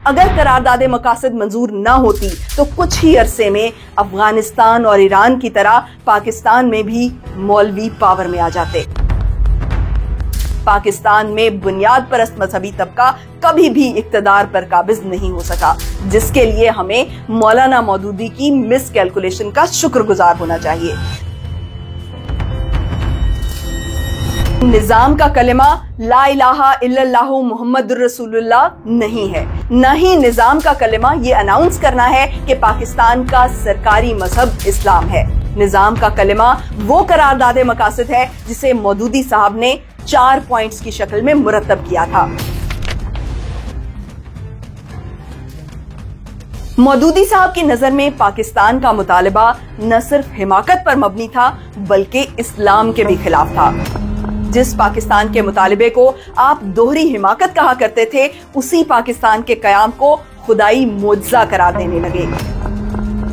اگر قرارداد مقاصد منظور نہ ہوتی تو کچھ ہی عرصے میں افغانستان اور ایران کی طرح پاکستان میں بھی مولوی پاور میں آ جاتے۔ پاکستان میں بنیاد پرست مذہبی طبقہ کبھی بھی اقتدار پر قابض نہیں ہو سکا، جس کے لیے ہمیں مولانا مودودی کی مس کیلکولیشن کا شکر گزار ہونا چاہیے۔ نظام کا کلمہ لا الہ الا اللہ محمد الرسول اللہ نہیں ہے، نہ ہی نظام کا کلمہ یہ اناؤنس کرنا ہے کہ پاکستان کا سرکاری مذہب اسلام ہے۔ نظام کا کلمہ وہ قرارداد مقاصد ہے جسے مودودی صاحب نے 4 پوائنٹس کی شکل میں مرتب کیا تھا۔ مودودی صاحب کی نظر میں پاکستان کا مطالبہ نہ صرف حماقت پر مبنی تھا بلکہ اسلام کے بھی خلاف تھا۔ جس پاکستان کے مطالبے کو آپ دوہری حماقت کہا کرتے تھے، اسی پاکستان کے قیام کو خدائی معجزہ قرار دینے لگے۔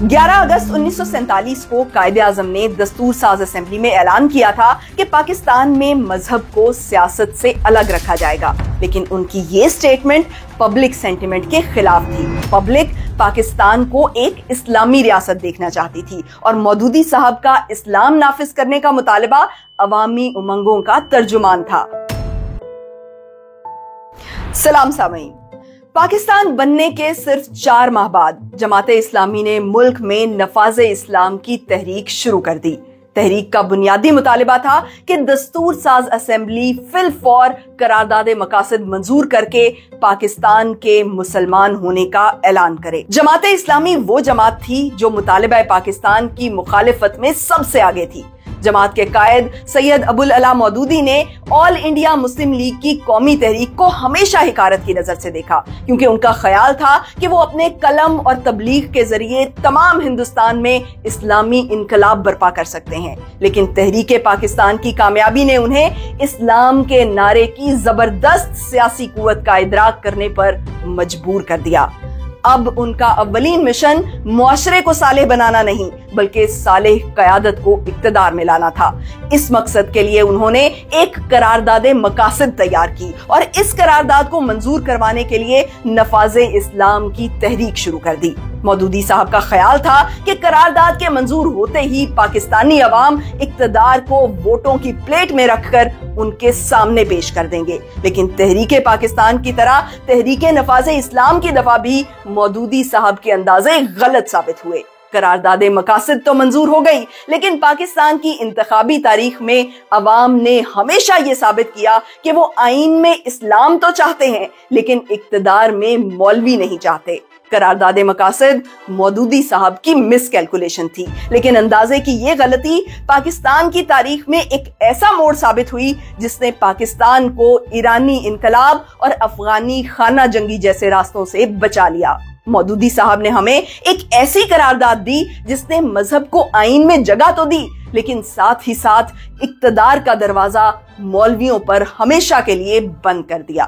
11 اگست 1947 کو قائد اعظم نے دستور ساز اسمبلی میں اعلان کیا تھا کہ پاکستان میں مذہب کو سیاست سے الگ رکھا جائے گا، لیکن ان کی یہ سٹیٹمنٹ پبلک سینٹیمنٹ کے خلاف تھی۔ پبلک پاکستان کو ایک اسلامی ریاست دیکھنا چاہتی تھی اور مودودی صاحب کا اسلام نافذ کرنے کا مطالبہ عوامی امنگوں کا ترجمان تھا۔ سلام سامعین، پاکستان بننے کے صرف 4 ماہ بعد جماعت اسلامی نے ملک میں نفاذ اسلام کی تحریک شروع کر دی۔ تحریک کا بنیادی مطالبہ تھا کہ دستور ساز اسمبلی فی الفور قرارداد مقاصد منظور کر کے پاکستان کے مسلمان ہونے کا اعلان کرے۔ جماعت اسلامی وہ جماعت تھی جو مطالبہ پاکستان کی مخالفت میں سب سے آگے تھی۔ جماعت کے قائد سید ابو العلا مودودی نے آل انڈیا مسلم لیگ کی قومی تحریک کو ہمیشہ حقارت کی نظر سے دیکھا، کیونکہ ان کا خیال تھا کہ وہ اپنے قلم اور تبلیغ کے ذریعے تمام ہندوستان میں اسلامی انقلاب برپا کر سکتے ہیں۔ لیکن تحریک پاکستان کی کامیابی نے انہیں اسلام کے نعرے کی زبردست سیاسی قوت کا ادراک کرنے پر مجبور کر دیا۔ اب ان کا اولین مشن معاشرے کو صالح بنانا نہیں بلکہ صالح قیادت کو اقتدار میں لانا تھا۔ اس مقصد کے لیے انہوں نے ایک قرارداد مقاصد تیار کی اور اس قرارداد کو منظور کروانے کے لیے نفاذ اسلام کی تحریک شروع کر دی۔ مودودی صاحب کا خیال تھا کہ قرارداد کے منظور ہوتے ہی پاکستانی عوام اقتدار کو ووٹوں کی پلیٹ میں رکھ کر ان کے سامنے پیش کر دیں گے، لیکن تحریک پاکستان کی طرح تحریک نفاذ اسلام کی دفعہ بھی مودودی صاحب کے اندازے غلط ثابت ہوئے۔ قرارداد مقاصد تو منظور ہو گئی، لیکن پاکستان کی انتخابی تاریخ میں عوام نے ہمیشہ یہ ثابت کیا کہ وہ آئین میں اسلام تو چاہتے ہیں لیکن اقتدار میں مولوی نہیں چاہتے۔ قرارداد مقاصد مودودی صاحب کی مس کیلکولیشن تھی، لیکن اندازے کی یہ غلطی پاکستان کی تاریخ میں ایک ایسا موڑ ثابت ہوئی جس نے پاکستان کو ایرانی انقلاب اور افغانی خانہ جنگی جیسے راستوں سے بچا لیا۔ مودودی صاحب نے ہمیں ایک ایسی قرارداد دی جس نے مذہب کو آئین میں جگہ تو دی، لیکن ساتھ ہی ساتھ اقتدار کا دروازہ مولویوں پر ہمیشہ کے لیے بند کر دیا۔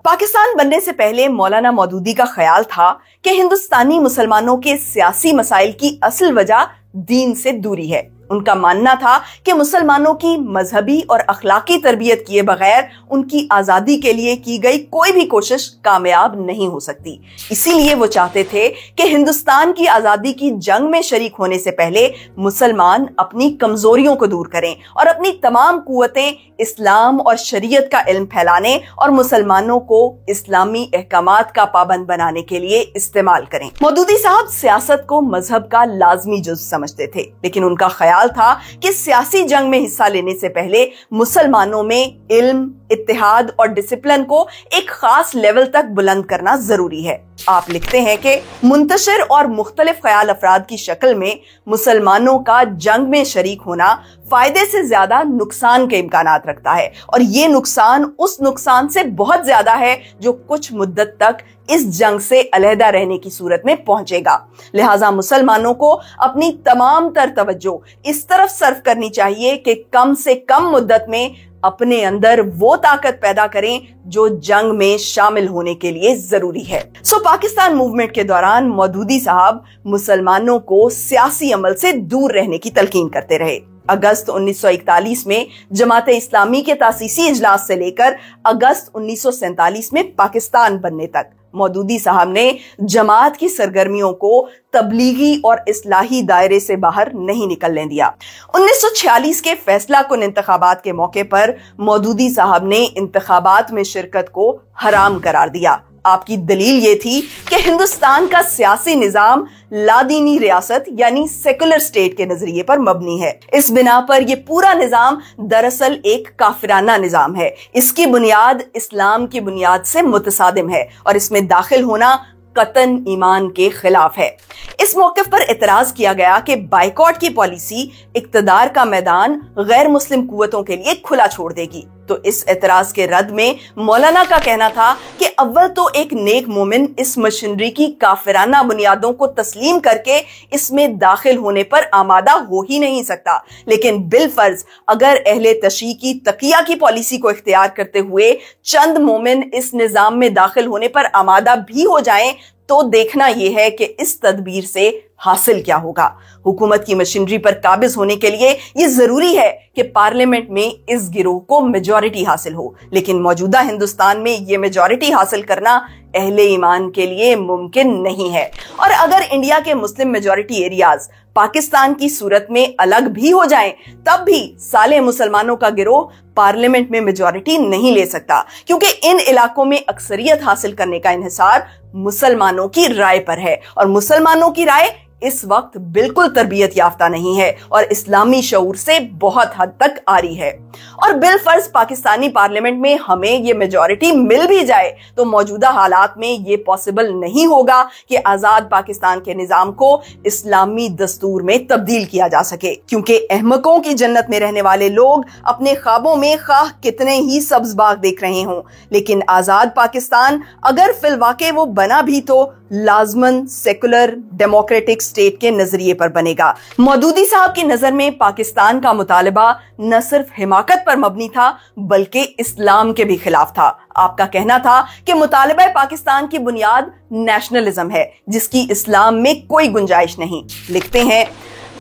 پاکستان بننے سے پہلے مولانا مودودی کا خیال تھا کہ ہندوستانی مسلمانوں کے سیاسی مسائل کی اصل وجہ دین سے دوری ہے۔ ان کا ماننا تھا کہ مسلمانوں کی مذہبی اور اخلاقی تربیت کیے بغیر ان کی آزادی کے لیے کی گئی کوئی بھی کوشش کامیاب نہیں ہو سکتی۔ اسی لیے وہ چاہتے تھے کہ ہندوستان کی آزادی کی جنگ میں شریک ہونے سے پہلے مسلمان اپنی کمزوریوں کو دور کریں اور اپنی تمام قوتیں اسلام اور شریعت کا علم پھیلانے اور مسلمانوں کو اسلامی احکامات کا پابند بنانے کے لیے استعمال کریں۔ مودودی صاحب سیاست کو مذہب کا لازمی جز سمجھتے تھے، لیکن ان کا خیال تھا کہ سیاسی جنگ میں حصہ لینے سے پہلے مسلمانوں میں علم، اتحاد اور ڈسپلن کو ایک خاص لیول تک بلند کرنا ضروری ہے۔ آپ لکھتے ہیں کہ منتشر اور مختلف خیال افراد کی شکل میں مسلمانوں کا جنگ میں شریک ہونا فائدے سے زیادہ نقصان کے امکانات رکھتا ہے، اور یہ نقصان اس نقصان سے بہت زیادہ ہے جو کچھ مدت تک اس جنگ سے علیحدہ رہنے کی صورت میں پہنچے گا۔ لہٰذا مسلمانوں کو اپنی تمام تر توجہ اس طرف صرف کرنی چاہیے کہ کم سے کم مدت میں اپنے اندر وہ طاقت پیدا کریں جو جنگ میں شامل ہونے کے لیے ضروری ہے۔ پاکستان موومنٹ کے دوران مودودی صاحب مسلمانوں کو سیاسی عمل سے دور رہنے کی تلقین کرتے رہے۔ अगस्त 1941 में जमाते इस्लामी के तासीसी इजलास से लेकर अगस्त 1947 में पाकिस्तान बनने तक मौदूदी साहब ने जमात की सरगर्मियों को तबलीगी और इस्लाही दायरे से बाहर नहीं निकलने दिया। 1946 के फैसला कुन इंतखाबात के मौके पर मौदूदी साहब ने इंतखाबात में शिरकत को हराम करार दिया। आपकी दलील ये थी कि हिंदुस्तान का सियासी निजाम लादीनी रियासत यानी सेकुलर स्टेट के नजरिए पर मबनी है। इस बिना पर यह पूरा निजाम दरअसल एक काफिराना निजाम है। इसकी बुनियाद इस्लाम की बुनियाद से मुतसादिम है और इसमें दाखिल होना कतन ईमान के खिलाफ है। इस मौक़िफ़ पर इतराज किया गया कि बाइकॉट की पॉलिसी इक्तदार का मैदान गैर मुस्लिम कुव्वतों के लिए खुला छोड़ देगी। तो इस एतराज के रद्द में मौलाना का कहना था कि अव्वल तो एक नेक मोमिन इस मशीनरी की काफिराना बुनियादों को तस्लीम करके इसमें दाखिल होने पर आमादा हो ही नहीं सकता, लेकिन बिलफर्ज अगर अहले तशी की तकिया की पॉलिसी को इख्तियार करते हुए चंद मोमिन इस निजाम में दाखिल होने पर आमादा भी हो जाएं तो देखना यह है कि इस तदबीर से हासिल क्या होगा। हुकूमत की मशीनरी पर काबिज होने के लिए यह जरूरी है कि पार्लियामेंट में इस गिरोह को मेजॉरिटी हासिल हो, लेकिन मौजूदा हिंदुस्तान में यह मेजॉरिटी हासिल करना अहले ईमान के लिए मुमकिन नहीं है। और अगर इंडिया के मुस्लिम मेजॉरिटी एरियाज पाकिस्तान की सूरत में अलग भी हो जाएं, तब भी साले मुसलमानों का गिरोह पार्लियामेंट में मेजॉरिटी नहीं ले सकता, क्योंकि इन इलाकों में अक्सरियत हासिल करने का इन्हिसार मुसलमानों की राय पर है और मुसलमानों की राय इस वक्त बिल्कुल तरबियत याफ्ता नहीं है और इस्लामी शऊर से बहुत हद तक आरी है। और बिलफर्ज पाकिस्तानी पार्लियामेंट में हमें ये मेजॉरिटी मिल भी जाए तो मौजूदा हालात में ये पॉसिबल नहीं होगा कि आजाद पाकिस्तान के निजाम को इस्लामी दस्तूर में तब्दील किया जा सके, क्योंकि अहमकों की जन्नत में रहने वाले लोग अपने ख्वाबों में खाह कितने ही सब्ज बाग देख रहे हों, लेकिन आजाद पाकिस्तान अगर फिलवाके वो बना भी तो लाजमन सेकुलर डेमोक्रेटिक स्टेट के नजरिए पर बनेगा। मौदूदी साहब की नजर में पाकिस्तान का मुतालबा न सिर्फ हिमाकत पर मबनी था बल्कि इस्लाम के भी खिलाफ था। आपका कहना था कि मुतालबा पाकिस्तान की बुनियाद नेशनलिज्म है जिसकी इस्लाम में कोई गुंजाइश नहीं। लिखते हैं,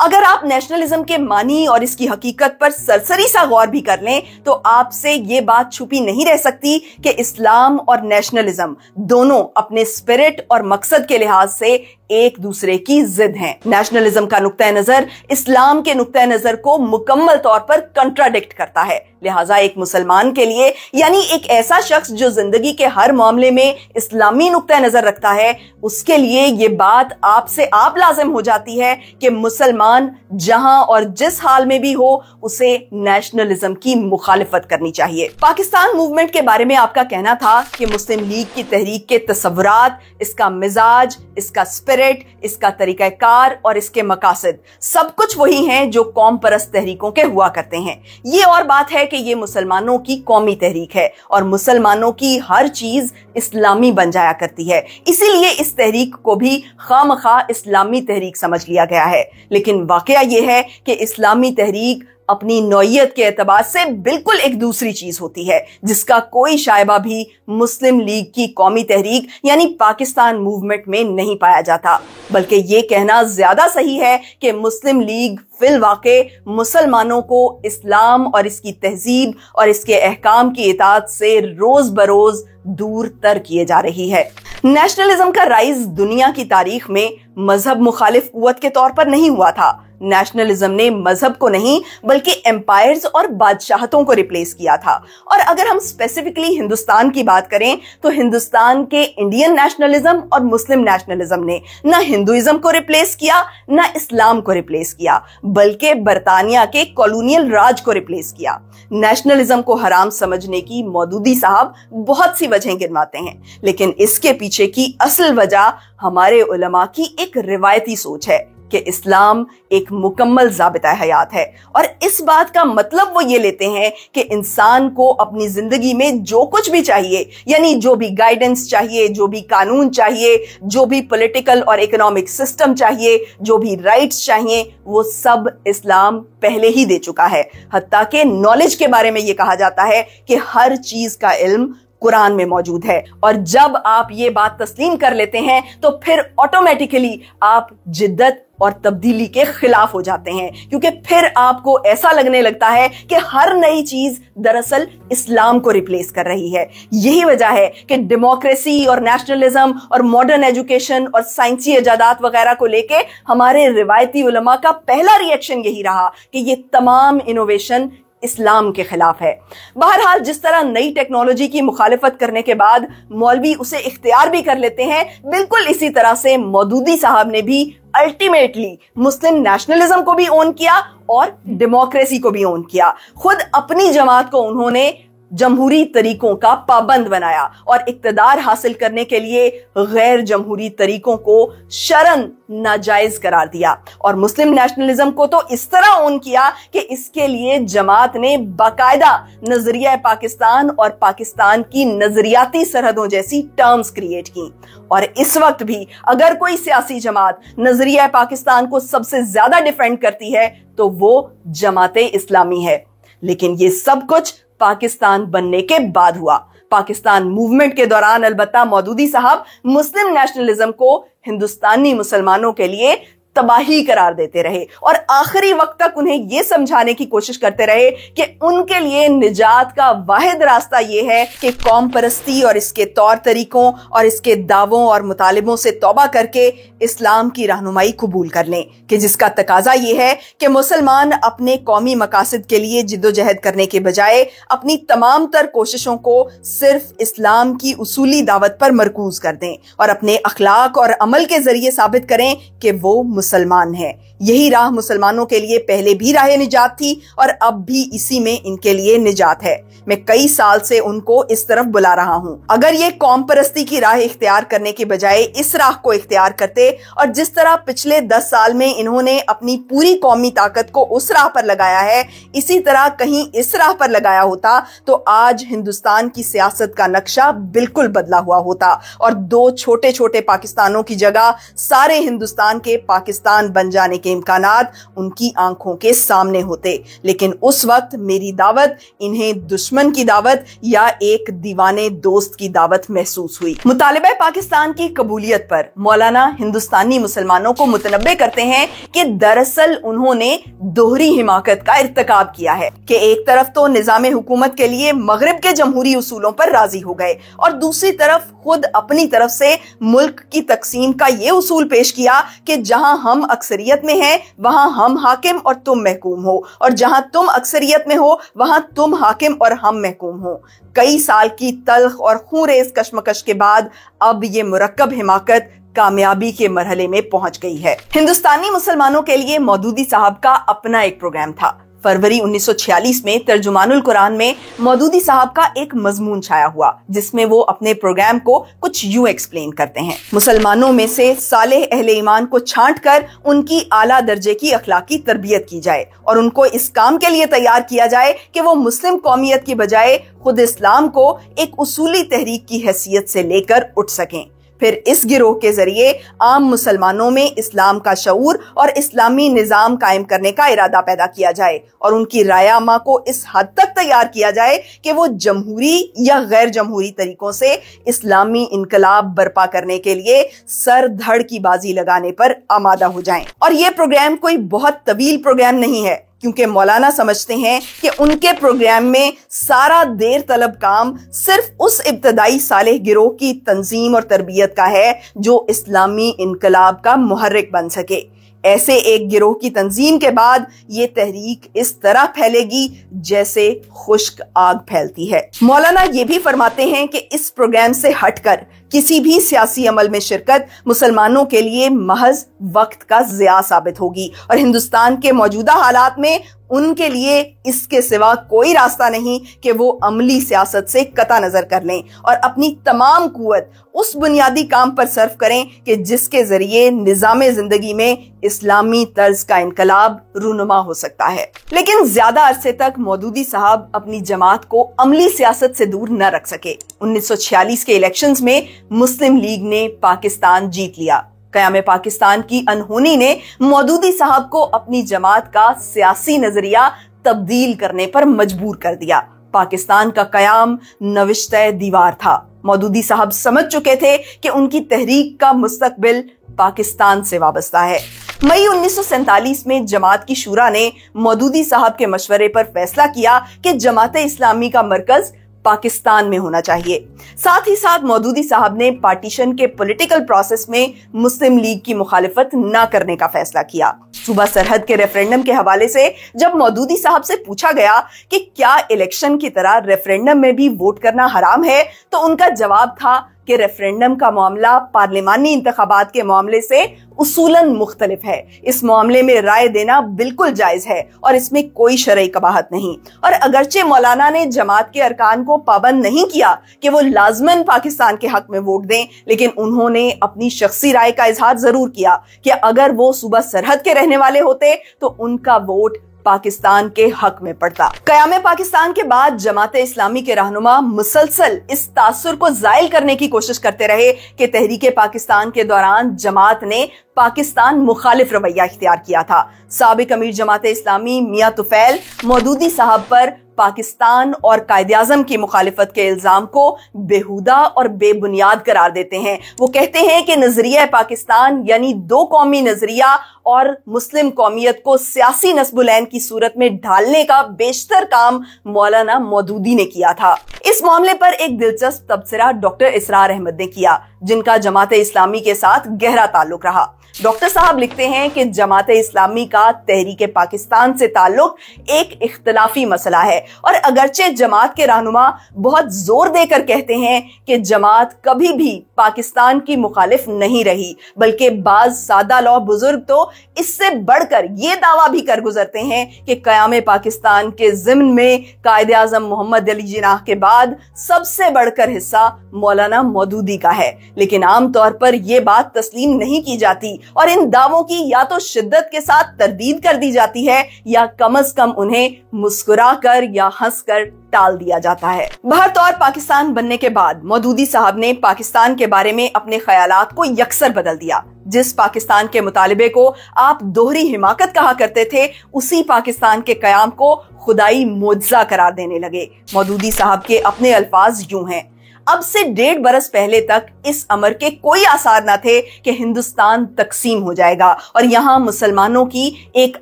अगर आप नेशनलिज्म के मानी और इसकी हकीकत पर सरसरी सा गौर भी कर लें तो आपसे ये बात छुपी नहीं रह सकती कि इस्लाम और नेशनलिज्म दोनों अपने स्पिरिट और मकसद के लिहाज से एक दूसरे की जिद हैं। नेशनलिज्म का नुक्ता नजर इस्लाम के नुक्ता नजर को मुकम्मल तौर पर कंट्राडिक्ट करता है। लिहाजा एक मुसलमान के लिए, यानी एक ऐसा शख्स जो जिंदगी के हर मामले में इस्लामी नुक्ता नजर रखता है, उसके लिए ये बात आपसे आप लाजिम हो जाती है कि मुसलमान जहां और जिस हाल में भी हो उसे नेशनलिज्म की मुखालिफत करनी चाहिए। पाकिस्तान मूवमेंट के बारे में आपका कहना था कि मुस्लिम लीग की तहरीक के तसव्वुरात, इसका मिजाज, इसका स्पिरिट, इसका तरीकाकार और इसके मकासद सब कुछ वही हैं जो कौम परस्त तहरीकों के हुआ करते हैं। ये और बात है कि ये मुसलमानों की कौमी तहरीक है और मुसलमानों की हर चीज इस्लामी बन जाया करती है, इसीलिए इस तहरीक को भी खामखा इस्लामी तहरीक समझ लिया गया है। लेकिन वाकया यह है कि इस्लामी तहरीक अपनी नौइयत के एतबार से बिल्कुल एक दूसरी चीज होती है जिसका कोई शायबा भी मुस्लिम लीग की कौमी तहरीक यानी पाकिस्तान मूवमेंट में नहीं पाया जाता। बल्कि ये कहना ज्यादा सही है कि मुस्लिम लीग फिल वाक़े मुसलमानों को इस्लाम और इसकी तहजीब और इसके अहकाम की इताअत से रोज बरोज दूर तर किए जा रही है। नेशनलिज्म का राइज दुनिया की तारीख में मजहब मुखालिफ कुव्वत के तौर पर नहीं हुआ था। नेशनलिज्म ने मजहब को नहीं बल्कि एम्पायर्स और बादशाहतों को रिप्लेस किया था। और अगर हम स्पेसिफिकली हिंदुस्तान की बात करें तो हिंदुस्तान के इंडियन नेशनलिज्म और मुस्लिम नेशनलिज्म ने न हिंदुइज्म को रिप्लेस किया न इस्लाम को रिप्लेस किया, बल्कि बरतानिया के कॉलोनियल राज को रिप्लेस किया। नेशनलिज्म को हराम समझने की मौदूदी साहब बहुत सी वजहें गिनवाते हैं, लेकिन इसके पीछे की असल वजह हमारे उलमा की एक रिवायती सोच है कि इस्लाम एक मुकम्मल ज़ाबिता हयात है। और इस बात का मतलब वो ये लेते हैं कि इंसान को अपनी जिंदगी में जो कुछ भी चाहिए, यानी जो भी गाइडेंस चाहिए, जो भी कानून चाहिए, जो भी पॉलिटिकल और इकोनॉमिक सिस्टम चाहिए, जो भी राइट्स चाहिए, वो सब इस्लाम पहले ही दे चुका है। हत्ता के नॉलेज के बारे में ये कहा जाता है कि हर चीज का इल्म कुरान में मौजूद है। और जब आप ये बात तस्लीम कर लेते हैं तो फिर ऑटोमेटिकली आप जिद्दत اور تبدیلی کے خلاف ہو جاتے ہیں، کیونکہ پھر آپ کو ایسا لگنے لگتا ہے کہ ہر نئی چیز دراصل اسلام کو ریپلیس کر رہی ہے۔ یہی وجہ ہے کہ ڈیموکریسی اور نیشنلزم اور ماڈرن ایجوکیشن اور سائنسی ایجادات وغیرہ کو لے کے ہمارے روایتی علماء کا پہلا ری ایکشن یہی رہا کہ یہ تمام انوویشن اسلام کے خلاف ہے۔ بہرحال جس طرح نئی ٹیکنالوجی کی مخالفت کرنے کے بعد مولوی اسے اختیار بھی کر لیتے ہیں، بالکل اسی طرح سے مودودی صاحب نے بھی الٹیمیٹلی مسلم نیشنلزم کو بھی اون کیا اور ڈیموکریسی کو بھی اون کیا۔ خود اپنی جماعت کو انہوں نے جمہوری طریقوں کا پابند بنایا اور اقتدار حاصل کرنے کے لیے غیر جمہوری طریقوں کو شرعاً ناجائز قرار دیا، اور مسلم نیشنلزم کو تو اس طرح اون کیا کہ اس کے لیے جماعت نے باقاعدہ نظریہ پاکستان اور پاکستان کی نظریاتی سرحدوں جیسی ٹرمز کریٹ کی۔ اور اس وقت بھی اگر کوئی سیاسی جماعت نظریہ پاکستان کو سب سے زیادہ ڈیفینڈ کرتی ہے تو وہ جماعت اسلامی ہے۔ لیکن یہ سب کچھ پاکستان بننے کے بعد ہوا۔ پاکستان موومنٹ کے دوران البتہ مودودی صاحب مسلم نیشنلزم کو ہندوستانی مسلمانوں کے لیے تباہی قرار دیتے رہے، اور آخری وقت تک انہیں یہ سمجھانے کی کوشش کرتے رہے کہ ان کے لیے نجات کا واحد راستہ یہ ہے کہ قوم پرستی اور اس کے طور طریقوں اور اس کے دعووں اور مطالبوں سے توبہ کر کے اسلام کی رہنمائی قبول کر لیں، کہ جس کا تقاضا یہ ہے کہ مسلمان اپنے قومی مقاصد کے لیے جد و جہد کرنے کے بجائے اپنی تمام تر کوششوں کو صرف اسلام کی اصولی دعوت پر مرکوز کر دیں اور اپنے اخلاق اور عمل کے ذریعے ثابت کریں کہ وہ مسلمان ہیں۔ یہی راہ مسلمانوں کے لیے پہلے بھی راہ نجات تھی اور اب بھی اسی میں ان کے لیے نجات ہے۔ میں کئی سال سے ان کو اس طرف بلا رہا ہوں۔ اگر یہ قوم پرستی کی راہ اختیار کرنے کے بجائے اس راہ کو اختیار کرتے اور جس طرح پچھلے 10 سال میں انہوں نے اپنی پوری قومی طاقت کو اس راہ پر لگایا ہے، اسی طرح کہیں اس راہ پر لگایا ہوتا تو آج ہندوستان کی سیاست کا نقشہ بالکل بدلا ہوا ہوتا اور 2 چھوٹے چھوٹے پاکستانوں کی جگہ سارے ہندوستان کے پاکستان بن جانے کے امکانات ان کی آنکھوں کے سامنے ہوتے۔ لیکن اس وقت میری دعوت انہیں دشمن کی دعوت یا ایک دیوانے دوست کی دعوت محسوس ہوئی۔ مطالبہ پاکستان کی قبولیت پر مولانا ہندوستانی مسلمانوں کو متنبہ کرتے ہیں کہ دراصل انہوں نے دوہری حماقت کا ارتکاب کیا ہے کہ ایک طرف تو نظام حکومت کے لیے مغرب کے جمہوری اصولوں پر راضی ہو گئے اور دوسری طرف خود اپنی طرف سے ملک کی تقسیم کا یہ اصول پیش کیا کہ جہاں ہم اکثریت میں ہیں وہاں ہم حاکم اور تم محکوم ہو، اور جہاں تم اکثریت میں ہو وہاں تم حاکم اور ہم محکوم ہو۔ کئی سال کی تلخ اور خون ریز کشمکش کے بعد اب یہ مرکب حماقت کامیابی کے مرحلے میں پہنچ گئی ہے۔ ہندوستانی مسلمانوں کے لیے مودودی صاحب کا اپنا ایک پروگرام تھا۔ فروری 1946 میں ترجمان القرآن میں مودودی صاحب کا ایک مضمون چھایا ہوا جس میں وہ اپنے پروگرام کو کچھ یوں ایکسپلین کرتے ہیں: مسلمانوں میں سے صالح اہل ایمان کو چھانٹ کر ان کی اعلیٰ درجے کی اخلاقی تربیت کی جائے اور ان کو اس کام کے لیے تیار کیا جائے کہ وہ مسلم قومیت کی بجائے خود اسلام کو ایک اصولی تحریک کی حیثیت سے لے کر اٹھ سکیں۔ پھر اس گروہ کے ذریعے عام مسلمانوں میں اسلام کا شعور اور اسلامی نظام قائم کرنے کا ارادہ پیدا کیا جائے اور ان کی رائے عامہ کو اس حد تک تیار کیا جائے کہ وہ جمہوری یا غیر جمہوری طریقوں سے اسلامی انقلاب برپا کرنے کے لیے سر دھڑ کی بازی لگانے پر آمادہ ہو جائیں۔ اور یہ پروگرام کوئی بہت طویل پروگرام نہیں ہے، کیونکہ مولانا سمجھتے ہیں کہ ان کے پروگرام میں سارا دیر طلب کام صرف اس ابتدائی صالح گروہ کی تنظیم اور تربیت کا ہے جو اسلامی انقلاب کا محرک بن سکے۔ ایسے ایک گروہ کی تنظیم کے بعد یہ تحریک اس طرح پھیلے گی جیسے خشک آگ پھیلتی ہے۔ مولانا یہ بھی فرماتے ہیں کہ اس پروگرام سے ہٹ کر کسی بھی سیاسی عمل میں شرکت مسلمانوں کے لیے محض وقت کا ضیاع ثابت ہوگی اور ہندوستان کے موجودہ حالات میں ان کے لیے اس کے سوا کوئی راستہ نہیں کہ وہ عملی سیاست سے قطع نظر کر لیں اور اپنی تمام قوت اس بنیادی کام پر صرف کریں کہ جس کے ذریعے نظام زندگی میں اسلامی طرز کا انقلاب رونما ہو سکتا ہے۔ لیکن زیادہ عرصے تک مودودی صاحب اپنی جماعت کو عملی سیاست سے دور نہ رکھ سکے۔ 1946 کے الیکشنز میں مسلم لیگ نے پاکستان جیت لیا۔ قیام پاکستان کی انہونی نے مودودی صاحب کو اپنی جماعت کا سیاسی نظریہ تبدیل کرنے پر مجبور کر دیا۔ پاکستان کا قیام نوشتہ دیوار تھا۔ مودودی صاحب سمجھ چکے تھے کہ ان کی تحریک کا مستقبل پاکستان سے وابستہ ہے۔ मई 1947 में जमात की शूरा ने मौदूदी साहब के मशवरे पर फैसला किया कि जमात इस्लामी का मरकज पाकिस्तान में होना चाहिए। साथ ही साथ मौदूदी साहब ने पार्टीशन के पॉलिटिकल प्रोसेस में मुस्लिम लीग की मुखालिफत न करने का फैसला किया। सूबा सरहद के रेफरेंडम के हवाले से जब मौदूदी साहब से पूछा गया कि क्या इलेक्शन की तरह रेफरेंडम में भी वोट करना हराम है, तो उनका जवाब था कि रेफरेंडम का मामला पार्लिमानी इंतखाबात के मामले से उसूलन मुख्तलिफ है। इस मामले में राय देना बिल्कुल जायज है और इसमें कोई शरई कबाहत नहीं। और अगरचे मौलाना ने जमात के अरकान को पाबंद नहीं किया कि वो लाजमन पाकिस्तान के हक में वोट दें, लेकिन उन्होंने अपनी शख्सी राय का इजहार जरूर किया कि अगर वो सूबा सरहद के रहने वाले होते तो उनका वोट पाकिस्तान के हक में पड़ता। क़याम पाकिस्तान के बाद जमात इस्लामी के रहनुमा मुसलसल इस तासुर को जायल करने की कोशिश करते रहे कि तहरीक पाकिस्तान के दौरान जमात ने पाकिस्तान मुखालिफ रवैया इख्तियार किया था। साबिक अमीर जमात इस्लामी मियां तुफैल मौदूदी साहब पर पाकिस्तान और कायदे-आज़म की मुखालिफत के इल्जाम को बेहुदा और बेबुनियाद करार देते हैं। वो कहते हैं कि नजरिया पाकिस्तान यानी दो कौमी नजरिया और मुस्लिम कौमियत को सियासी नस्बुलैन की सूरत में ढालने का बेशतर काम मौलाना मौदूदी ने किया था। इस मामले पर एक दिलचस्प तबसरा डॉक्टर इसरार अहमद ने किया, जिनका जमात इस्लामी के साथ गहरा ताल्लुक रहा। डॉक्टर साहब लिखते हैं कि जमात इस्लामी का तहरीक पाकिस्तान से ताल्लुक एक इख्तलाफी मसला है और अगरचे जमात के रहनुमा बहुत जोर देकर कहते हैं कि जमात कभी भी पाकिस्तान की मुखालिफ नहीं रही, बल्कि बाज सादा लौ बुजुर्ग तो इससे बढ़कर ये दावा भी कर गुजरते हैं कि क़याम पाकिस्तान के ज़िम्न में कायदे-आज़म मोहम्मद अली जिन्नाह के बाद सबसे बढ़कर हिस्सा मौलाना मौदूदी का है। लेकिन आमतौर पर यह बात तस्लीम नहीं की जाती और इन दावों की या तो शिद्दत के साथ तरदीद कर दी जाती है या कम से कम उन्हें मुस्कुराकर या हंसकर टाल दिया जाता है। बहरतौर पाकिस्तान बनने के बाद मौदूदी साहब ने पाकिस्तान के बारे में अपने ख्यालात को यकसर बदल दिया। जिस पाकिस्तान के मुतालिबे को आप दोहरी हिमाकत कहा करते थे, उसी पाकिस्तान के कयाम को खुदाई मोजज़ा करार देने लगे। मौदूदी साहब के अपने अल्फाज यूं हैं, अब से 1.5 बरस पहले तक इस अमर के कोई आसार न थे कि हिंदुस्तान तकसीम हो जाएगा और यहाँ मुसलमानों की एक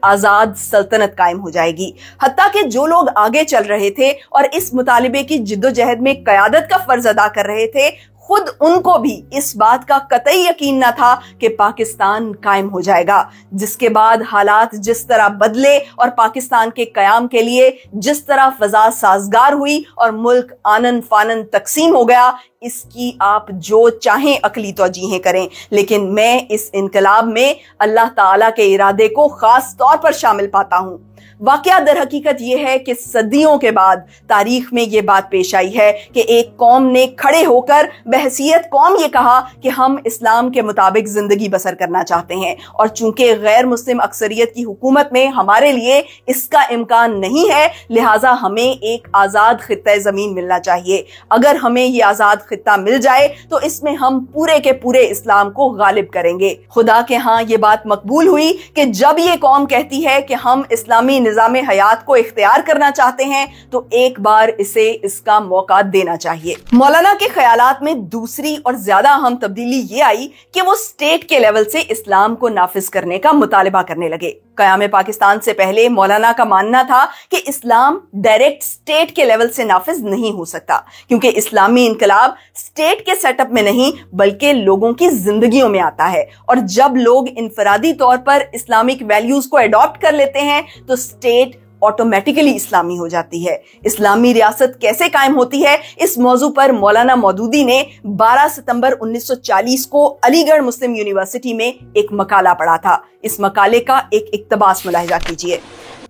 आजाद सल्तनत कायम हो जाएगी। हत्ता कि जो लोग आगे चल रहे थे और इस मुतालिबे की जिद्दोजहद में क़यादत का फर्ज अदा कर रहे थे, खुद उनको भी इस बात का कतई यकीन न था कि पाकिस्तान कायम हो जाएगा। जिसके बाद हालात जिस तरह बदले और पाकिस्तान के कयाम के लिए जिस तरह फजा साजगार हुई और मुल्क आनन फानन तकसीम हो गया, इसकी आप जो चाहें अकली तौजीहें करें, लेकिन मैं इस इनकलाब में अल्लाह ताला के इरादे को खास तौर पर शामिल पाता हूं। वाकया दर हकीकत यह है कि सदियों के बाद तारीख में यह बात पेश आई है कि एक कौम ने खड़े होकर बहसीयत कौम ये कहा कि हम इस्लाम के मुताबिक जिंदगी बसर करना चाहते हैं और चूंकि गैर मुस्लिम अक्सरियत की हुकूमत में हमारे लिए इसका इम्कान नहीं है, लिहाजा हमें एक आज़ाद खित्ता ज़मीन मिलना चाहिए। अगर हमें यह आज़ाद खित्ता मिल जाए तो इसमें हम पूरे के पूरे इस्लाम को गालिब करेंगे। खुदा के यहाँ ये बात मकबूल हुई कि जब ये कौम कहती है कि हम इस्लामी निज़ाम हयात को इख्तियार करना चाहते हैं तो एक बार इसे इसका मौका देना चाहिए। मौलाना के ख्यालात में दूसरी और ज्यादा अहम तब्दीली ये आई कि वो स्टेट के लेवल से इस्लाम को नाफिज करने का मुतालिबा करने लगे। क़याम पाकिस्तान से पहले मौलाना का मानना था कि इस्लाम डायरेक्ट स्टेट के लेवल से नाफिज नहीं हो सकता, क्योंकि इस्लामी इनकलाब स्टेट के सेटअप में नहीं बल्कि लोगों की जिंदगियों में आता है, और जब लोग इनफरादी तौर पर इस्लामिक वैल्यूज को अडॉप्ट कर लेते हैं तो स्टेट ऑटोमेटिकली इस्लामी हो जाती है। इस्लामी रियासत कैसे कायम होती है, इस मौजू पर मौलाना मौदूदी ने 12 सितंबर 1940 को अलीगढ़ मुस्लिम यूनिवर्सिटी में एक मकाला पढ़ा था। इस मकाले का एक इक्तबास मुलाहिजा कीजिए।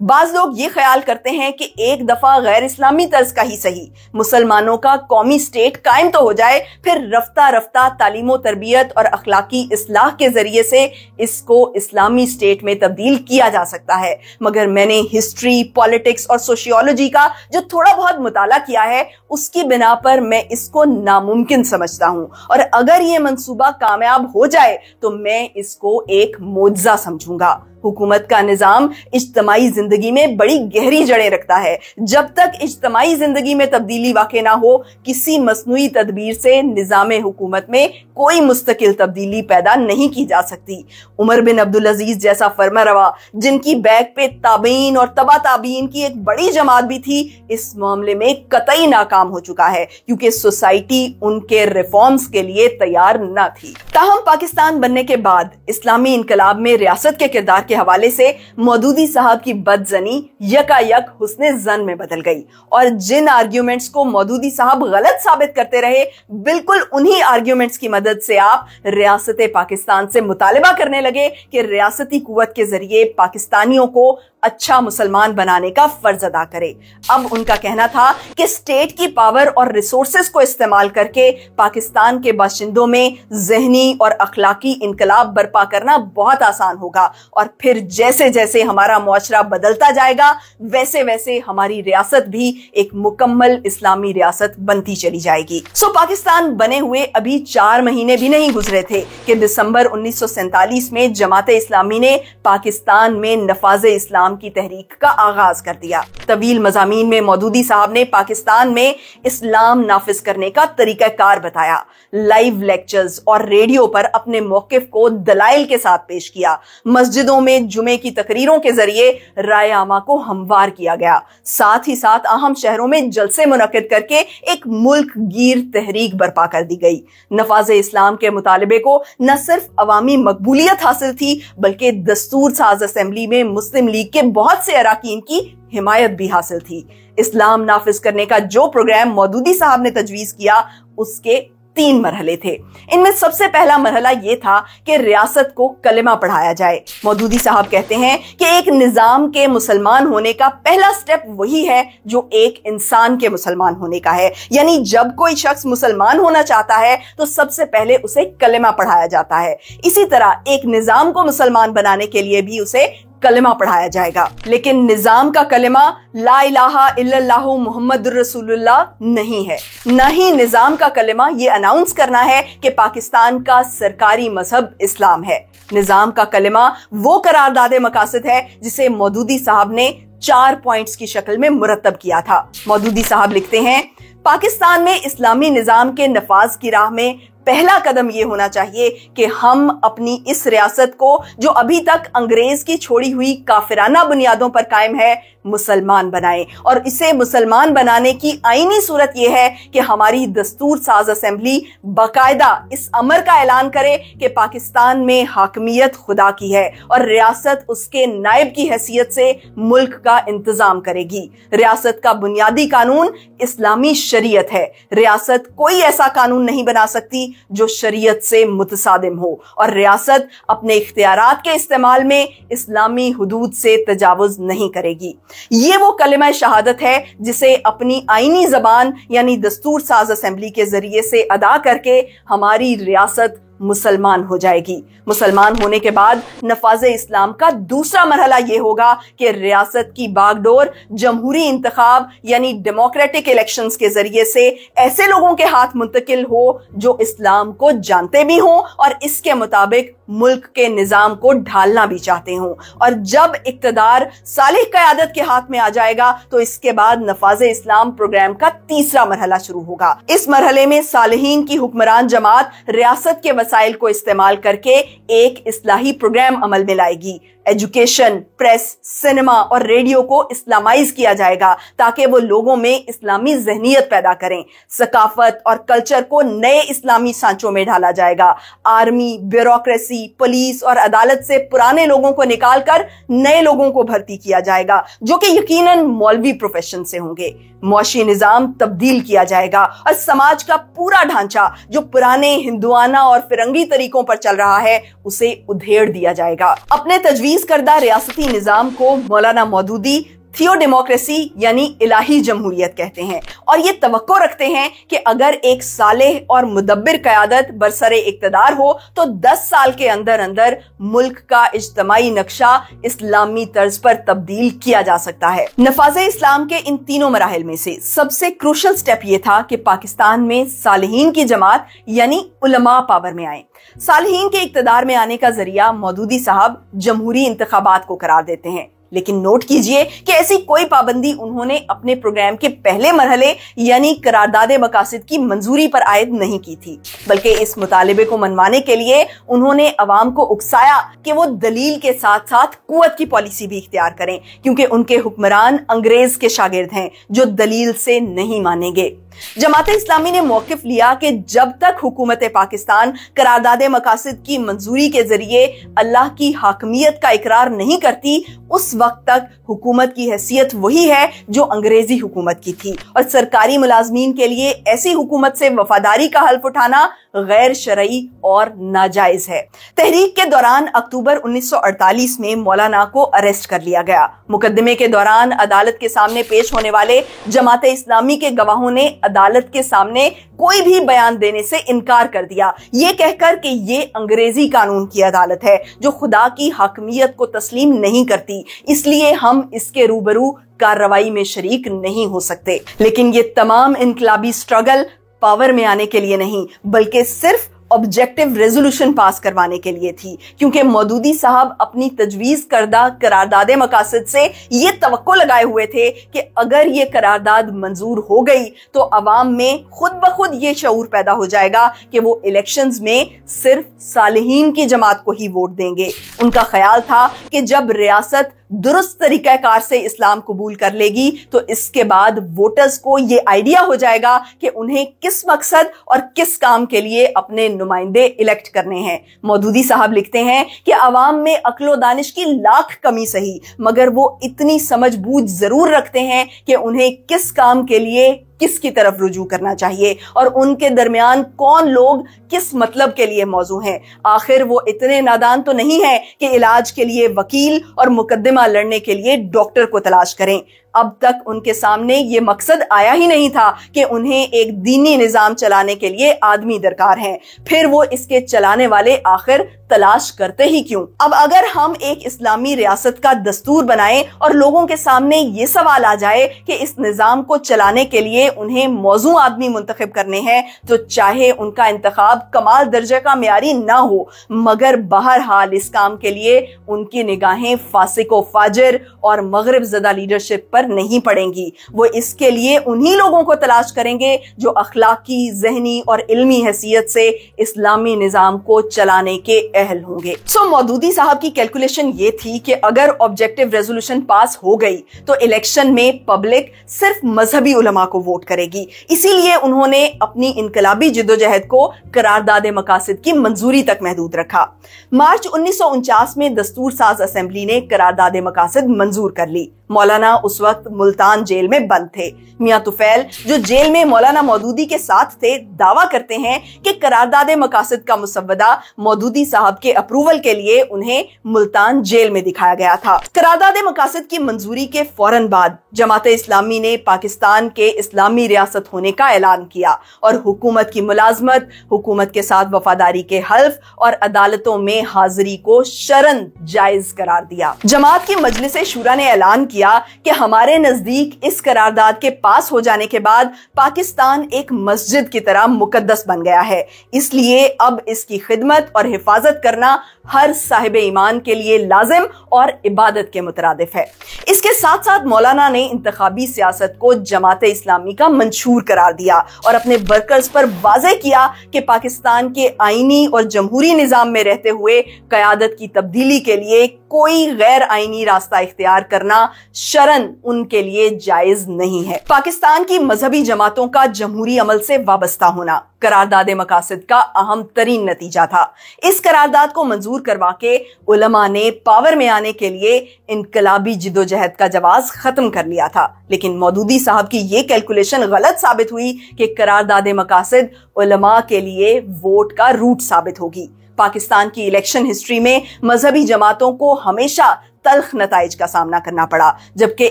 बाज लोग ये ख्याल करते हैं कि एक दफा गैर इस्लामी तर्ज का ही सही मुसलमानों का कौमी स्टेट कायम तो हो जाए, फिर रफ्ता रफ्ता तालीमो तरबियत और अखलाकी इस्लाह के जरिए से इसको इस्लामी स्टेट में तब्दील किया जा सकता है। मगर मैंने हिस्ट्री, पॉलिटिक्स और सोशियोलॉजी का जो थोड़ा बहुत मुताला किया है, उसकी बिना पर मैं इसको नामुमकिन समझता हूं, और अगर ये मंसूबा कामयाब हो जाए तो मैं इसको एक मोजज़ा समझूंगा। हुकूमत का निजाम इज्तमाई जिंदगी में बड़ी गहरी जड़ें रखता है। जब तक इज्तमाई जिंदगी में तब्दीली वाक़ई ना हो, किसी मसनूई तदबीर से निजाम हुकूमत में कोई मुस्तकिल तब्दीली पैदा नहीं की जा सकती। उमर बिन अब्दुल अजीज जैसा फरमारवा, जिनकी बैक पे ताबीन और तबा ताबीन की एक बड़ी जमात भी थी, इस मामले में कतई नाकाम हो चुका है, क्योंकि सोसाइटी उनके रिफॉर्म्स के लिए तैयार न थी। ताहम पाकिस्तान बनने के बाद इस्लामी इनकलाब में रियासत के किरदार के हवाले से मौदूदी साहब की बदजनी यकायक हुस्ने जन में बदल गई, और जिन आर्ग्यूमेंट्स को मौदूदी साहब गलत साबित करते रहे, बिल्कुल उन्हीं आर्ग्यूमेंट्स की मदद से आप रियासत पाकिस्तान से मुतालिबा करने लगे कि रियासती कुव्वत के जरिए पाकिस्तानियों को अच्छा मुसलमान बनाने का फर्ज अदा करे। अब उनका कहना था कि स्टेट की पावर और रिसोर्सेज को इस्तेमाल करके पाकिस्तान के बाशिंदों में ज़हनी और अखलाकी इनकलाब बर्पा करना बहुत आसान होगा, और फिर जैसे जैसे हमारा मुआशरा बदलता जाएगा, वैसे वैसे हमारी रियासत भी एक मुकम्मल इस्लामी रियासत बनती चली जाएगी। पाकिस्तान बने हुए अभी 4 महीने भी नहीं गुजरे थे कि दिसंबर 1947 में जमाते इस्लामी ने पाकिस्तान में नफाज़े इस्लाम की तहरीक का आगाज कर दिया। तवील मज़ामीन में मौदूदी साहब ने पाकिस्तान में इस्लाम नाफिज करने का तरीकाकार बताया, लाइव लेक्चर्स और रेडियो पर अपने मौकिफ को दलाइल के साथ पेश किया। मस्जिदों में जुमे की तकरीरों के जरिए राय आमा को हमवार किया गया। साथ ही साथ अहम शहरों में जलसे मुनक्किद करके एक मुल्क गिर तहरीक बर्पा कर दी गई। नफाज़े इस्लाम के मुतालिबे को न सिर्फ अवामी मकबूलियत हासिल थी, बल्कि दस्तूर साज असेंबली में मुस्लिम लीग के बहुत से अराकीन की हिमायत भी हासिल थी। इस्लाम नाफिज करने का जो प्रोग्राम मौदूदी साहब ने तजवीज किया, उसके 3 मरहले थे। इनमें सबसे पहला मरहला यह था कि रियासत को कलेमा पढ़ाया जाए। मौदूदी साहब कहते हैं कि एक निजाम के मुसलमान होने का पहला स्टेप वही है जो एक इंसान के मुसलमान होने का है, यानी जब कोई शख्स मुसलमान होना चाहता है तो सबसे पहले उसे कलेमा पढ़ाया जाता है। इसी तरह एक निजाम को मुसलमान बनाने के लिए भी उसे कलेमा पढ़ाया जाएगा। लेकिन निजाम का कलेमा ला इलाहा इल्लल्लाहु मुहम्मदुर रसूलुल्लाह नहीं है, न ही निजाम का कलेमा ये अनाउंस करना है कि पाकिस्तान का सरकारी मजहब इस्लाम है। निजाम का कलेमा वो करारदादे मकासद है जिसे मौदूदी साहब ने 4 पॉइंट्स की शक्ल में मुरतब किया था। मौदूदी साहब लिखते हैं, पाकिस्तान में इस्लामी निजाम के नफाज की राह में पहला कदम यह होना चाहिए कि हम अपनी इस रियासत को, जो अभी तक अंग्रेज की छोड़ी हुई काफिराना बुनियादों पर कायम है, मुसलमान बनाएं। और इसे मुसलमान बनाने की आईनी सूरत यह है कि हमारी दस्तूर साज असेंबली बाकायदा इस अमर का ऐलान करे कि पाकिस्तान में हाकमियत खुदा की है और रियासत उसके नायब की हैसियत से मुल्क का इंतजाम करेगी। रियासत का बुनियादी कानून इस्लामी शरीयत है। रियासत कोई ऐसा कानून नहीं बना सकती जो शरीयत से मुतसादिम हो, और रियासत अपने इख्तियारात के इस्तेमाल में इस्लामी हुदूद से तजावुज नहीं करेगी। ये वो कलिमा शहादत है जिसे अपनी आईनी जबान यानी दस्तूर साज असेंबली के जरिए से अदा करके हमारी रियासत मुसलमान हो जाएगी। मुसलमान होने के बाद नफाज़े इस्लाम का दूसरा मरहला यह होगा कि रियासत की बागडोर जमहूरी इंतखाब यानी डेमोक्रेटिक इलेक्शंस के जरिए से ऐसे लोगों के हाथ मुंतकिल हो जो इस्लाम को जानते भी हों और इसके मुताबिक मुल्क के निजाम को ढालना भी चाहते हों। और जब इक्तदार सालिह क़यादत के हाथ में आ जाएगा तो इसके बाद नफाज़े इस्लाम प्रोग्राम का तीसरा मरहला शुरू होगा। इस मरहले में सालिहीन की हुक्मरान जमात रियासत के वसाइल को इस्तेमाल करके एक इस्लाही प्रोग्राम अमल में लाएगी। एजुकेशन, प्रेस, सिनेमा और रेडियो को इस्लामाइज किया जाएगा ताकि वो लोगों में इस्लामी ज़हनियत पैदा करें। सकाफत और कल्चर को नए इस्लामी सांचों में ढाला जाएगा। आर्मी, ब्यूरोक्रेसी, पुलिस और अदालत से पुराने लोगों को निकालकर नए लोगों को भर्ती किया जाएगा जो कि यकीनन मौलवी प्रोफेशन से होंगे। मुआशी निजाम तब्दील किया जाएगा और समाज का पूरा ढांचा जो पुराने हिंदुआना और फिरंगी तरीकों पर चल रहा है उसे उधेड़ दिया जाएगा। अपने तजवीज करदा रियासती निजाम को मौलाना मौदूदी थियो डेमोक्रेसी यानी इलाही जमहूरियत कहते हैं और ये तवक्को रखते हैं कि अगर एक सालेह और मुदब्बिर क़यादत बरसरे इक़्तिदार हो तो 10 साल के अंदर अंदर मुल्क का इज्तमाई नक्शा इस्लामी तर्ज पर तब्दील किया जा सकता है। नफाज़े इस्लाम के इन तीनों मराहिल में से सबसे क्रूशल स्टेप ये था कि पाकिस्तान में सालिहीन की जमात यानी उलमा पावर में आए। सालिहीन के इक़्तिदार में आने का जरिया मौदूदी साहब जमहूरी इंतखाबात को करार देते हैं, लेकिन नोट कीजिए कि ऐसी कोई पाबंदी उन्होंने अपने प्रोग्राम के पहले मरहले यानी करारदादे मकासिद की मंजूरी पर आयद नहीं की थी, बल्कि इस मुतालिबे को मनवाने के लिए उन्होंने अवाम को उकसाया कि वो दलील के साथ साथ कुव्वत की पॉलिसी भी इख्तियार करें, क्योंकि उनके हुक्मरान अंग्रेज के शागिर्द हैं जो दलील से नहीं मानेंगे। जमाते इस्लामी ने मौकिफ लिया कि जब तक हुकूमत पाकिस्तान करारदादे मकासिद की मंजूरी के जरिए अल्लाह की हाकमियत का इकरार नहीं करती, उस वक्त तक हुकूमत की हैसियत वही है जो अंग्रेजी हुकूमत की थी और सरकारी मुलाजमीन के लिए ऐसी हुकूमत से वफादारी का हल्फ उठाना गैर शरई और नाजायज है। तहरीक के दौरान अक्टूबर 1948 में मौलाना को अरेस्ट कर लिया गया। मुकदमे के दौरान अदालत के सामने पेश होने वाले जमाते इस्लामी के गवाहों ने अदालत के सामने कोई भी बयान देने से इनकार कर दिया, ये कहकर कि ये अंग्रेजी कानून की अदालत है जो खुदा की हाकमियत को तस्लीम नहीं करती, इसलिए हम इसके रूबरू कार्रवाई में शरीक नहीं हो सकते। लेकिन ये तमाम इनकलाबी स्ट्रगल पावर में आने के लिए नहीं, बल्कि सिर्फ ऑब्जेक्टिव रेजोल्यूशन पास करवाने के लिए थी, क्योंकि मौदूदी साहब अपनी तजवीज करदा करारदादे मकासद से ये तवक्को लगाए हुए थे कि अगर ये करारदाद मंजूर हो गई तो अवाम में खुद ब खुद ये शऊर पैदा हो जाएगा कि वो इलेक्शंस में सिर्फ सालिहीन की जमात को ही वोट देंगे। उनका ख्याल था कि जब रियासत दुरुस्त तरीक़ाकार से इस्लाम कबूल कर लेगी तो इसके बाद वोटर्स को ये आइडिया हो जाएगा कि उन्हें किस मकसद और किस काम के लिए अपने नुमाइंदे इलेक्ट करने हैं। मौदूदी साहब लिखते हैं कि अवाम में अक्लो दानिश की लाख कमी सही, मगर वो इतनी समझ बूझ जरूर रखते हैं कि उन्हें किस काम के लिए किसकी तरफ रुजू करना चाहिए और उनके दरमियान कौन लोग किस मतलब के लिए मौजू हैं। आखिर वो इतने नादान तो नहीं है कि इलाज के लिए वकील और मुकदमा लड़ने के लिए डॉक्टर को तलाश करें। अब तक उनके सामने ये मकसद आया ही नहीं था कि उन्हें एक दीनी निजाम चलाने के लिए आदमी दरकार हैं, फिर वो इसके चलाने वाले आखिर तलाश करते ही क्यों। अब अगर हम एक इस्लामी रियासत का दस्तूर बनाएं और लोगों के सामने ये सवाल आ जाए कि इस निजाम को चलाने के लिए उन्हें मौजू आदमी मुंतखब करने हैं, तो चाहे उनका इंतखाब कमाल दर्जे का मियारी ना हो, मगर बहरहाल इस काम के लिए उनकी निगाहें फासिक व फाजिर और मगरिब ज़दा लीडरशिप पर नहीं पड़ेंगी। वो इसके लिए उन्हीं लोगों को तलाश करेंगे जो अखलाकी, ज़हनी और इल्मी हैसियत से इस्लामी निजाम को चलाने के अहल होंगे। मौदूदी साहब की कैलकुलेशन ये थी कि अगर ऑब्जेक्टिव रेजोल्यूशन पास हो गई तो इलेक्शन में पब्लिक सिर्फ मजहबी उलमा को वोट करेगी। इसीलिए उन्होंने अपनी इनकलाबी जिद्दोजहद को करारदादे मकासिद की मंजूरी तक महदूद रखा। मार्च 1949 में दस्तूर साज असेंबली ने करारदादे मकासिद मंजूर कर ली। मौलाना उस वक्त मुल्तान जेल में बंद थे। मियां तुफैल जो जेल में मौलाना मौदूदी के साथ थे, दावा करते हैं कि करारदादे मकासिद का मुसव्वदा मौदूदी साहब के अप्रूवल के लिए उन्हें मुल्तान जेल में दिखाया गया था। करारदादे मकासिद की मंजूरी के फौरन बाद जमाते इस्लामी ने पाकिस्तान के इस्लामी रियासत होने का ऐलान किया और हुकूमत की मुलाजमत, हुकूमत के साथ वफादारी के हल्फ और अदालतों में हाजिरी को शरन जायज करार दिया। जमात की मजलिस शूरा ने ऐलान किया कि हमारे नजदीक इस करारदाद के पास हो जाने के बाद पाकिस्तान एक मस्जिद की तरह मुकद्दस बन गया है, इसलिए अब इसकी खिदमत और हिफाजत करना हर साहिब ईमान के लिए लाजिम और इबादत के मुतरादिफ है। इसके साथ साथ मौलाना ने इंतखाबी सियासत को जमाते इस्लामी का मंशूर करार दिया और अपने वर्कर्स पर वाज़ेह किया कि पाकिस्तान के आईनी और जमहूरी निजाम में रहते हुए क़यादत की तब्दीली के लिए कोई गैर आईनी रास्ता इख्तियार करना शरन उनके लिए जायज नहीं है। पाकिस्तान की मजहबी जमातों का जमहूरी अमल से वाबस्ता होना करारदादे मकासिद का अहम तरीन नतीजा था। इस करारदाद को मंजूर करवा के उलमा ने पावर में आने के लिए इनकलाबी जिद्दोजहद का जवाब खत्म कर लिया था। लेकिन मौदूदी साहब की ये कैलकुलेशन गलत साबित हुई कि करारदादे मकासिद उलमा के लिए वोट का रूट साबित होगी। पाकिस्तान की इलेक्शन हिस्ट्री में मजहबी जमातों को हमेशा تلخ نتائج کا سامنا کرنا پڑا، جبکہ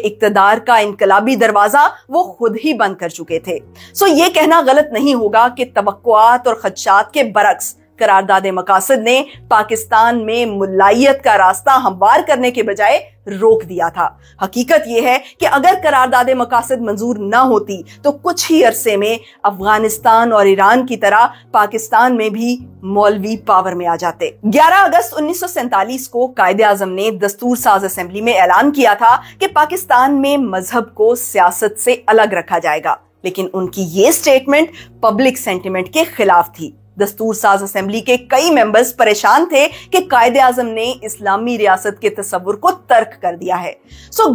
اقتدار کا انقلابی دروازہ وہ خود ہی بند کر چکے تھے۔ یہ کہنا غلط نہیں ہوگا کہ توقعات اور خدشات کے برعکس قرارداد مقاصد نے پاکستان میں ملائیت کا راستہ ہموار کرنے کے بجائے روک دیا تھا۔ حقیقت یہ ہے کہ اگر قرارداد مقاصد منظور نہ ہوتی تو کچھ ہی عرصے میں افغانستان اور ایران کی طرح پاکستان میں بھی مولوی پاور میں آ جاتے۔ 11 اگست 1947 کو قائد اعظم نے دستور ساز اسمبلی میں اعلان کیا تھا کہ پاکستان میں مذہب کو سیاست سے الگ رکھا جائے گا، لیکن ان کی یہ سٹیٹمنٹ پبلک سینٹیمنٹ کے خلاف تھی۔ دستور ساز اسمبلی کے کئی ممبرز پریشان تھے کہ قائد اعظم نے اسلامی ریاست کے تصور کو ترک کر دیا ہے۔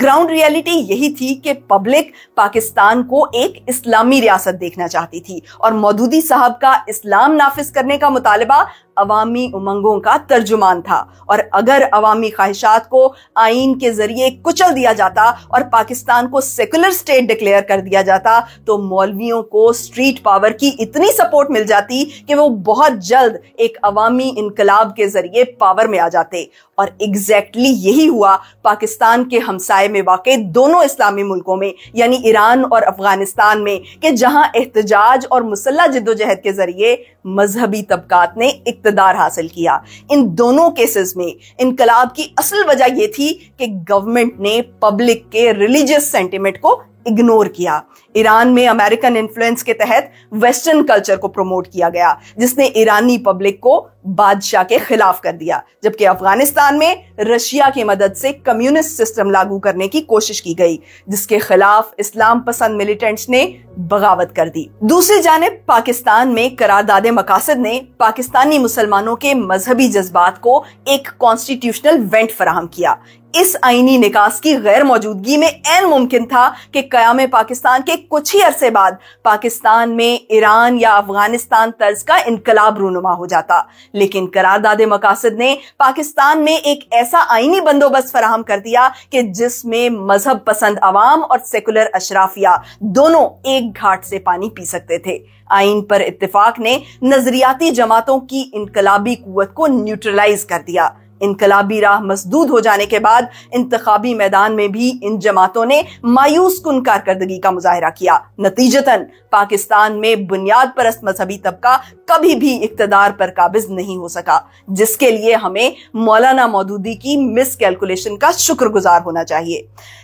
گراؤنڈ ریئلٹی یہی تھی کہ پبلک پاکستان کو ایک اسلامی ریاست دیکھنا چاہتی تھی، اور مودودی صاحب کا اسلام نافذ کرنے کا مطالبہ عوامی امنگوں کا ترجمان تھا، اور اگر عوامی خواہشات کو آئین کے ذریعے کچل دیا جاتا اور پاکستان کو سیکولر سٹیٹ ڈکلیئر کر دیا جاتا تو مولویوں کو سٹریٹ پاور کی اتنی سپورٹ مل جاتی کہ وہ بہت جلد ایک عوامی انقلاب کے ذریعے پاور میں آ جاتے، اور ایگزیکٹلی یہی ہوا پاکستان کے ہمسائے میں واقع دونوں اسلامی ملکوں میں، یعنی ایران اور افغانستان میں، کہ جہاں احتجاج اور مسلح جدوجہد کے ذریعے مذہبی طبقات نے اقتدار حاصل کیا۔ ان دونوں کیسز میں انقلاب کی اصل وجہ یہ تھی کہ گورنمنٹ نے پبلک کے ریلیجیس سینٹیمنٹ کو اگنور کیا۔ ایران میں امریکن انفلوئنس کے تحت ویسٹرن کلچر کو پروموٹ کیا گیا، جس نے ایرانی پبلک کو بادشاہ کے خلاف کر دیا، جبکہ افغانستان میں رشیا کی مدد سے کمیونسٹ سسٹم لاگو کرنے کی کوشش کی گئی، جس کے خلاف اسلام پسند ملیٹنٹس نے بغاوت کر دی۔ دوسری جانب پاکستان میں قرارداد مقاصد نے پاکستانی مسلمانوں کے مذہبی جذبات کو ایک کانسٹیٹیوشنل وینٹ فراہم کیا۔ اس آئینی نکاس کی غیر موجودگی میں عین ممکن تھا کہ قیام پاکستان کے کچھ ہی عرصے بعد پاکستان میں ایران یا افغانستان طرز کا انقلاب رونما ہو جاتا، لیکن قرارداد مقاصد نے پاکستان میں ایک ایسا آئینی بندوبست فراہم کر دیا کہ جس میں مذہب پسند عوام اور سیکولر اشرافیہ دونوں ایک گھاٹ سے پانی پی سکتے تھے۔ آئین پر اتفاق نے نظریاتی جماعتوں کی انقلابی قوت کو نیوٹرلائز کر دیا۔ انقلابی راہ مسدود ہو جانے کے بعد انتخابی میدان میں بھی ان جماعتوں نے مایوس کن کارکردگی کا مظاہرہ کیا۔ نتیجتاً پاکستان میں بنیاد پرست مذہبی طبقہ کبھی بھی اقتدار پر قابض نہیں ہو سکا، جس کے لیے ہمیں مولانا مودودی کی مس کیلکولیشن کا شکر گزار ہونا چاہیے۔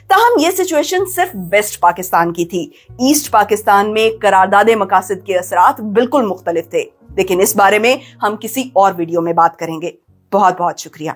تاہم یہ سچویشن صرف ویسٹ پاکستان کی تھی۔ ایسٹ پاکستان میں قرارداد مقاصد کے اثرات بالکل مختلف تھے، لیکن اس بارے میں ہم کسی اور ویڈیو میں بات کریں گے۔ بہت بہت شکریہ۔